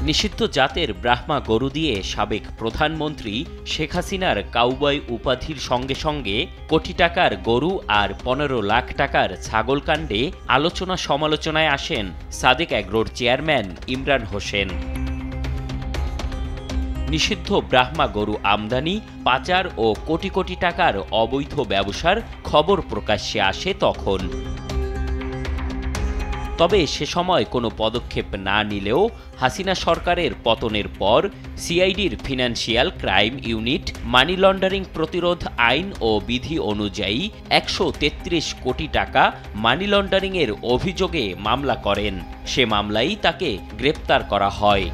নিষিদ্ধ জাতের ব্রাহ্মা গরু দিয়ে সাবেক প্রধানমন্ত্রী শেখ হাসিনার কাউবয় উপাধির সঙ্গে সঙ্গে কোটি টাকার গরু আর ১৫ লাখ টাকার ছাগল কাণ্ডে আলোচনা সমালোচনায় আসেন সাদেক অ্যাগ্রোর চেয়ারম্যান ইমরান হোসেন। নিষিদ্ধ ব্রাহ্মা গরু আমদানি, পাচার ও কোটি কোটি টাকার অবৈধ ব্যবসার খবর প্রকাশ্যে আসে তখন। তবে সে সময় কোনো পদক্ষেপ না নিলেও হাসিনা সরকারের পতনের পর সিআইডির financial crime unit money laundering প্রতিরোধ আইন ও বিধি অনুযায়ী ১৩৩ কোটি টাকা মানি লন্ডারিংয়ের অভিযোগে মামলা করেন। সে মামলায় তাকে গ্রেপ্তার করা হয়।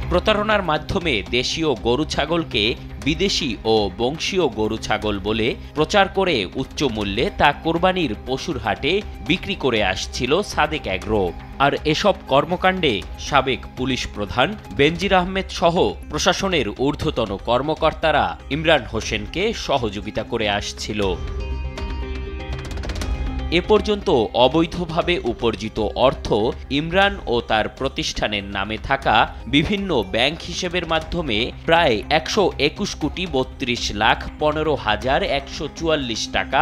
প্রতারণার মাধ্যমে দেশীয় গরু ছাগলকে বিদেশি ও বংশীয় গরু ছাগল বলে প্রচার করে উচ্চ মূল্যে তা কোরবানির পশুর হাটে বিক্রি করে আসছিল সাদেক অ্যাগ্রো। আর এসব কর্মকাণ্ডে সাবেক পুলিশ প্রধান বেনজির আহমেদ সহ প্রশাসনের ঊর্ধ্বতন কর্মকর্তারা ইমরান হোসেনকে সহযোগিতা করে আসছিল। এ পর্যন্ত অবৈধভাবে উপার্জিত অর্থ ইমরান ও তার প্রতিষ্ঠানের নামে থাকা বিভিন্ন ব্যাংক হিসেবের মাধ্যমে প্রায় ১২১ কোটি ৩২ লাখ ১৫,১৪৪ টাকা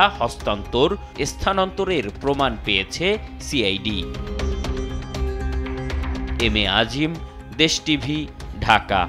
স্থানান্তরের প্রমাণ পেয়েছে সিআইডি। এম এ আজিম, দেশ টিভি, ঢাকা।